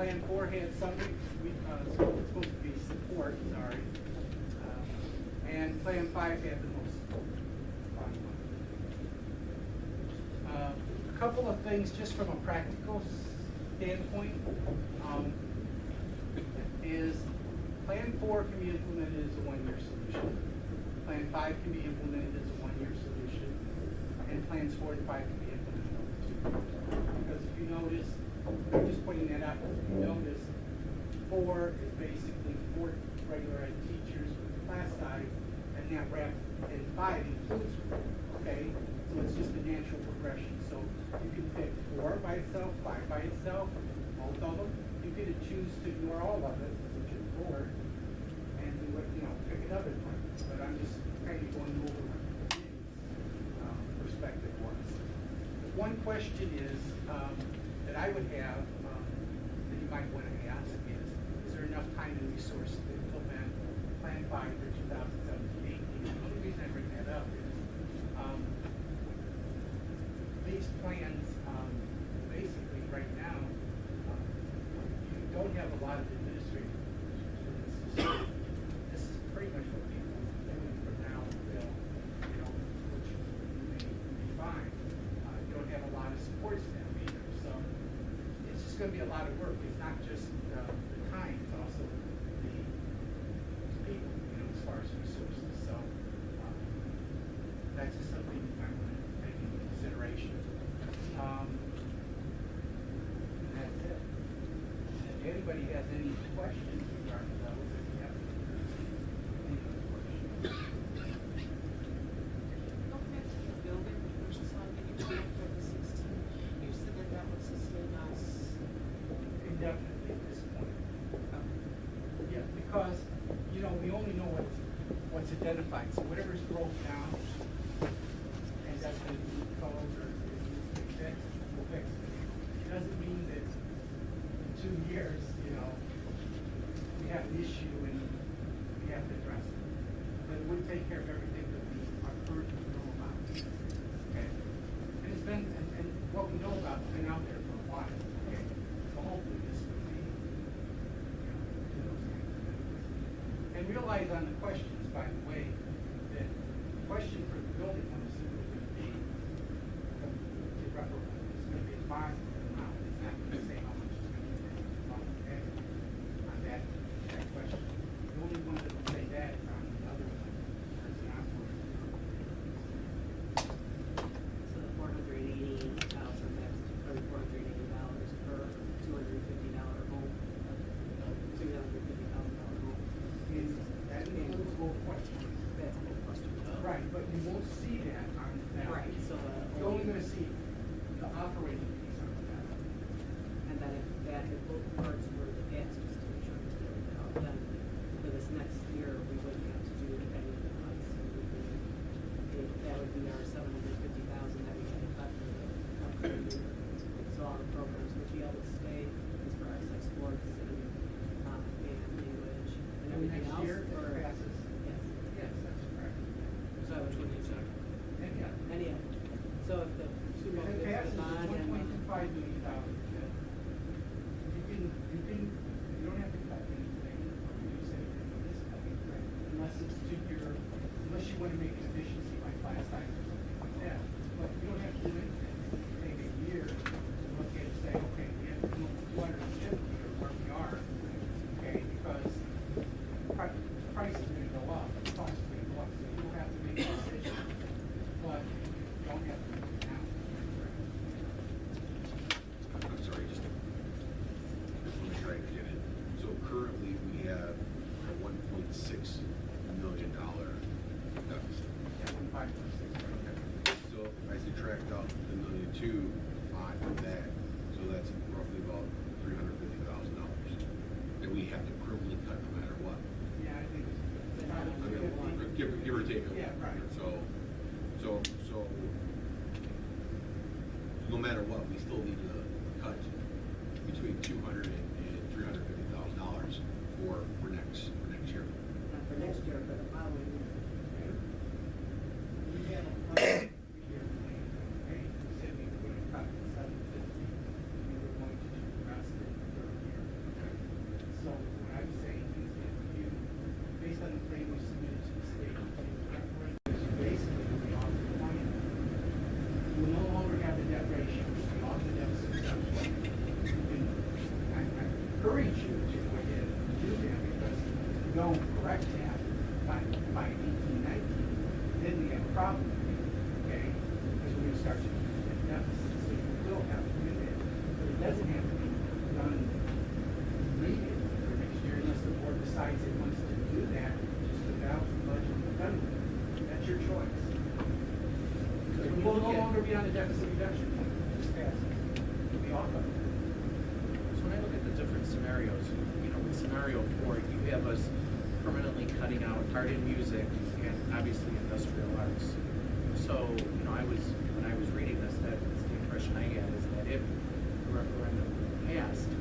Plan 4 had something, it's supposed to be support, sorry. And Plan 5 had the most fun one. A couple of things just from a practical standpoint is Plan 4 can be implemented as a one-year solution. Plan 5 can be implemented as a one-year solution. And Plans 4 and 5 can be implemented over 2 years. Because if you notice, I'm just pointing that out, if you notice, 4 is basically 4 regular ed teachers with class size, and that wraps, and 5 includes, okay? So it's just a natural progression. So you can pick 4 by itself, 5 by itself, both of them. You could choose to ignore all of it, which is 4, and do it, pick another one. But I'm just kind of going over what the perspective was. One question is, that I would have, that you might want to ask is there enough time and resources to implement Plan 5 for 2017-18? The only reason I bring that up is these plans, basically right now, you don't have a lot of administrative positions. This is pretty much what people are doing from now until, which may be fine. You don't have a lot of support staff either, so it's just going to be a lot of work. It's not just the time, it's also the people, as far as resources. So that's just something you might want to take into consideration. And that's it. And if anybody has any questions regarding those, if you have any other questions. Okay, the building versus on the for the 16. You said that would sustain us Indefinitely at this point. Yeah, because, we only know what's identified. So whatever's broke down and that's going to be code or is fixed, we'll fix it. It doesn't mean that in 2 years, we have an issue and we have to address it. But it would take care of everything that we are currently know about. Okay? And it's been, and what we know about has been out there for a while. Okay? So hopefully this would be, do those kinds of things. And realize on the questions, by the way, that the question for the building one is simply going to be, it's going to be a positive amount. It's not going to say how much it's going to be okay, on that question. The only one that will say that is on the other one. That's an operating. So the $480,000, that's $480 per $250 home, $250,000 home. That includes both questions. That's a good question. Right, but you won't see that on that. Right, so You're only going to see the operating piece on that. and then if both parts were the gas distribution, then for this next year, we wouldn't have to do any of the cuts. That would be our $750,000 that we had to cut for the upcoming year. So all the programs would be able to stay as far as like sports and language and everything Next else. year, Or, it passes. yes. Yes, that's correct. Is that what you need to? And yeah. Any of them. So if the two If of it the passes, bond it's and $1.25 million. You can encourage you to go ahead and do that, because if you don't correct that by 18, 19, then we have a problem, okay? Because we're gonna start to get deficits, so you will have to do that. But it doesn't have to be done immediately or next year unless the board decides it wants to do that, just to balance the budget and done with it. That's your choice. Because we will no longer be on the deficit reduction plan, just pass it. We'll be off of it. So when I look at the different scenarios, you know, with scenario 4, you have us permanently cutting out art and music and obviously industrial arts. So, you know, when I was reading this, that's the impression I had, is that if the referendum passed,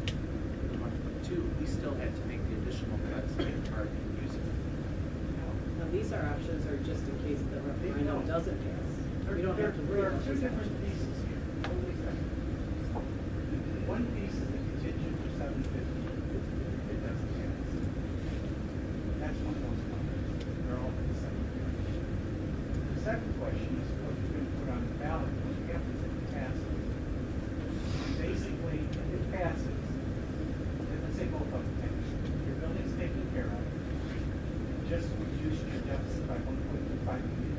the 1.2, we still had to make the additional cuts in art and music. Now, these are options are just in case the referendum doesn't pass. We don't have to worry There are about two these different options. pieces here. Totally separate. One piece is the contingent for 750. It doesn't pass. That's one of those numbers. They're all in the second question. The second question is what you're going to put on the ballot when it happens if it passes. And basically, if it passes, then let's say both of them pass. Your building's taken care of. Just reduce your deficit by $1.25 million.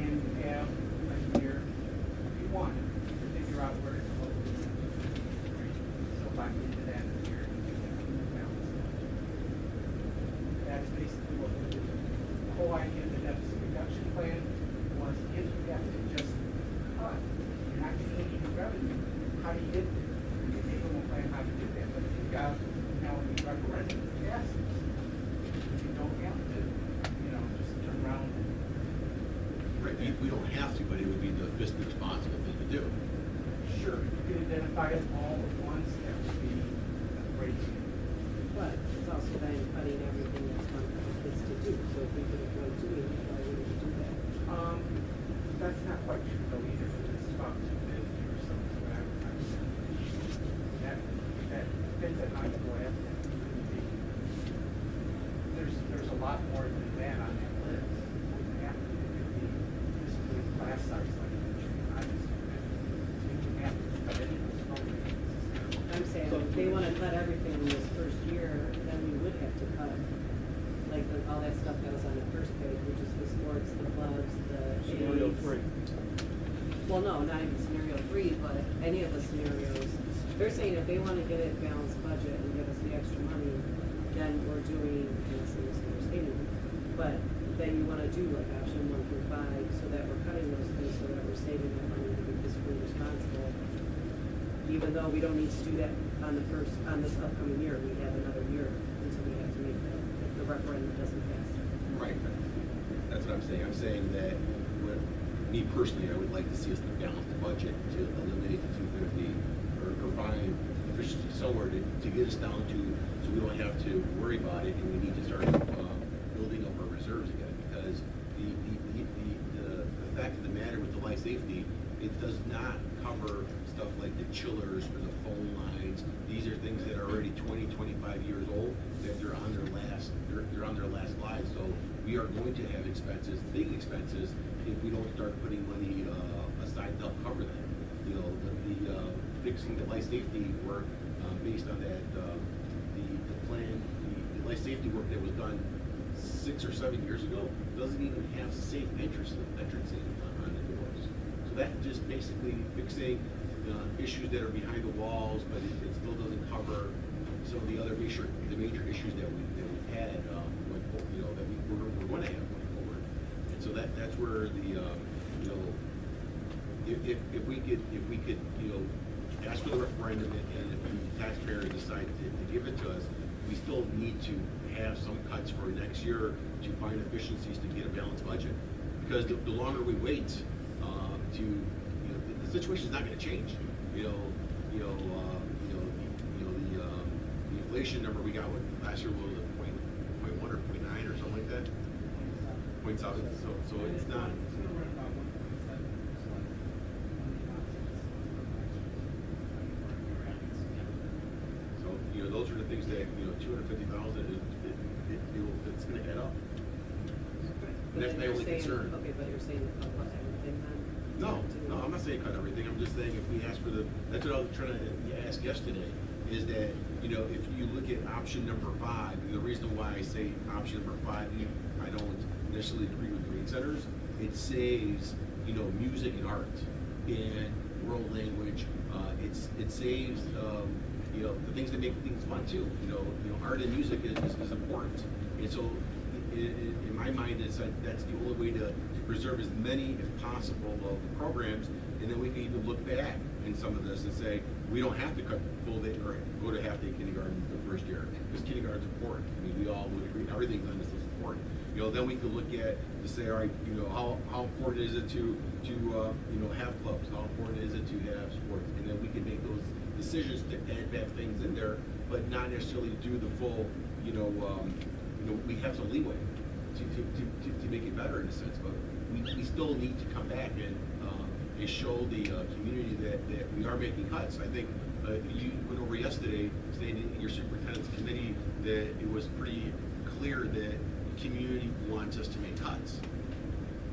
And you have a year, if you want, to figure out where to close. So by the end of that year, you can have a balanced budget. That's basically what we did. The whole idea of the deficit reduction plan was if you have to just cut, you're not getting any new revenue, how do you get there? You can take a plan how to do that, but if you've got now a referendum that passes, you don't have to, you know, just turn around and. Right, we don't have to, but it would be the fiscally responsible thing to do. Sure, you can identify it all at once, that would be a great thing. But it's also then cutting everything that's one of kids to do. So if we could avoid doing it, why wouldn't we do that? That's not quite true though either, because it's about 250 or something, but I that depends on how you go after it. There's a lot more than that on that list. After it could be basically class size like I just, you can have to cut any of those programs. I'm saying if they want to cut everything in this first year, then we would have to cut like all that stuff that was on the first page, which is the sports, the clubs, the Scenario aids. 3. Well, no, not even scenario 3, but any of the scenarios. They're saying if they want to get a balanced budget and give us the extra money, then we're doing, and this is understanding, but then you want to do like option 1 through 5, so that we're cutting those things, so that we're saving that money to be fiscally responsible. Even though we don't need to do that on this upcoming year, we have another year until we have to make that, if the referendum doesn't pass. Right. That's what I'm saying. I'm saying that, me personally, I would like to see us balance the budget to eliminate the 250 or find efficiency somewhere to get us down to, so we don't have to worry about it, and we need to start building up our reserves again. Because the fact of the matter with the life safety, it does not cover stuff like the chillers or the phone lines. These are things that are already 20, 25 years old, that they're on their last lives. So we are going to have expenses, big expenses, if we don't start putting money aside to help cover that. You know, the fixing the life safety work based on that, the plan, the life safety work that was done 6 or 7 years ago doesn't even have safe entrance on the doors. So that just basically fixing issues that are behind the walls, but it still doesn't cover some of the other major issues that we've had, you know, that we're going to have going forward. And so that's where the you know, if we could you know, ask for the referendum, and if the taxpayer decide to give it to us, we still need to have some cuts for next year to find efficiencies to get a balanced budget. Because the longer we wait, to, you know, the situation's not going to change. The inflation number we got last year was a 0.1 or 0.9 or something like that. 0.7. So it's not. So, you know, those are the things that, you know, 250,000 it's going to add up. And that's my only concern. Okay, but you're saying cut everything then? No, I'm not saying cut everything. I'm just saying if we ask for that's what I was trying to ask yesterday, is that, you know, if you look at option number 5, and the reason why I say option number 5, I don't necessarily agree with grade centers, it saves, you know, music and art and world language. It saves, you know, the things that make things fun too. You know, art and music is important. And so, in my mind, that's the only way to preserve as many as possible of the programs, and then we can even look back in some of this and say, we don't have to cut full day or go to half day kindergarten the first year, because kindergarten's important. I mean, we all would agree, everything on this is important. You know, then we can look at to say, all right, you know, how important is it to you know, have clubs? How important is it to have sports? And then we can make those decisions to add back things in there, but not necessarily do the full, you know, we have some leeway to make it better in a sense, but we still need to come back and show the community that we are making cuts. I think you went over yesterday, saying in your superintendent's committee that it was pretty clear that the community wants us to make cuts.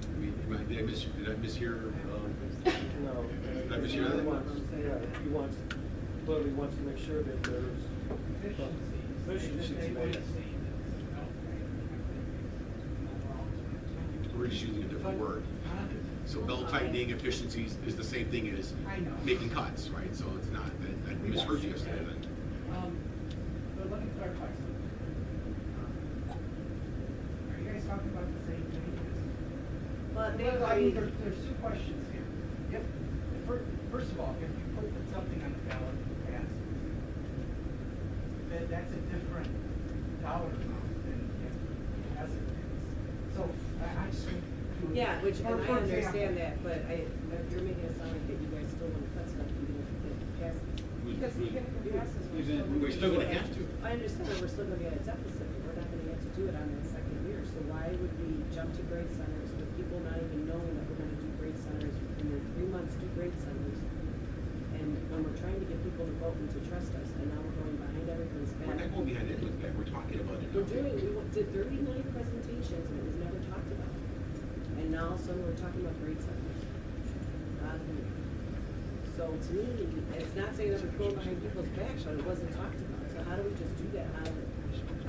I mean, did I mishear? No. Did I mishear that? He wants to make sure that there's efficiencies made. We're just using a different word. So belt tightening efficiencies is the same thing as making cuts, right? So it's not, I misheard you yesterday then. But let me clarify something. Are you guys talking about the same thing? Well, I mean, there's two questions here. First of all, if you put something on the ballot and pass it, that's a different dollar amount than if it hasn't passed. So I just think. yeah, which, and I For understand example, that, but you're making it sound like that you guys still want to cut stuff even if it passes. Because even if it passes, We're still gonna have to. I understand that we're still gonna be at a deficit, but we're not gonna have to do it on that second year, so why would we jump to grade centers with people not even knowing that we're gonna do grade centers, in their 3 months do grade centers? And when we're trying to get people to vote and to trust us, and now we're going behind everything's back. We're not going behind it, we're talking about it. We did 39 presentations and it was never talked about. And now all of a sudden we're talking about grade centers. So to me, it's not saying that we're going behind people's backs, but it wasn't talked about. So how do we just do that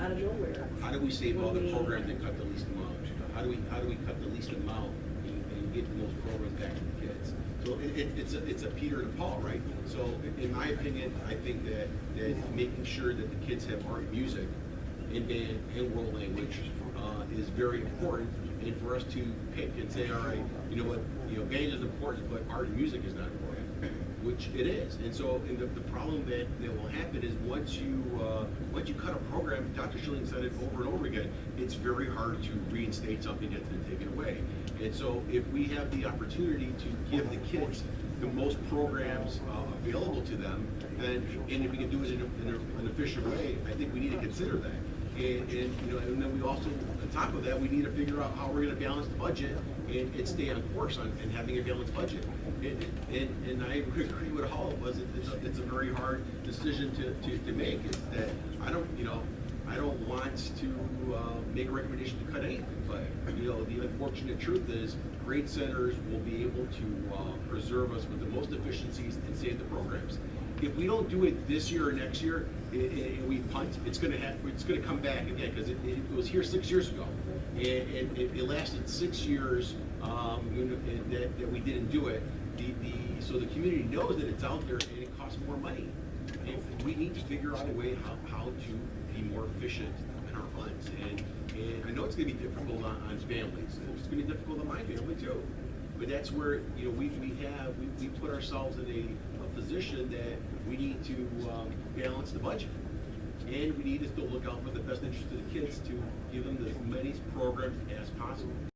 out of nowhere? How do we save all the programs and cut the least amount? How do we cut the least amount and get those programs back to the kids? So it's a Peter to Paul, right? So in my opinion, I think that making sure that the kids have art and music and band and world language is very important. And for us to pick and say, all right, you know what, band is important, but art and music is not important, which it is. And so, the problem that will happen is once you cut a program, Dr. Schilling said it over and over again, it's very hard to reinstate something that's been taken away. And so, if we have the opportunity to give the kids the most programs available to them, then, and if we can do it in an efficient way, I think we need to consider that. And then we also, on top of that, we need to figure out how we're going to balance the budget and stay on course on having a balanced budget. And I agree with Hall. It's a very hard decision to make. Is that I don't want to make a recommendation to cut anything, but the unfortunate truth is grade centers will be able to preserve us with the most efficiencies and save the programs. If we don't do it this year or next year, and we punt, it's going to come back again, because it was here 6 years ago, and it lasted 6 years that we didn't do it. So the community knows that it's out there and it costs more money. And we need to figure out a way how to be more efficient in our funds. And I know it's going to be difficult on families. It's going to be difficult on my family too. But that's where we put ourselves in a position that we need to balance the budget, and we need to still look out for the best interest of the kids to give them as many programs as possible.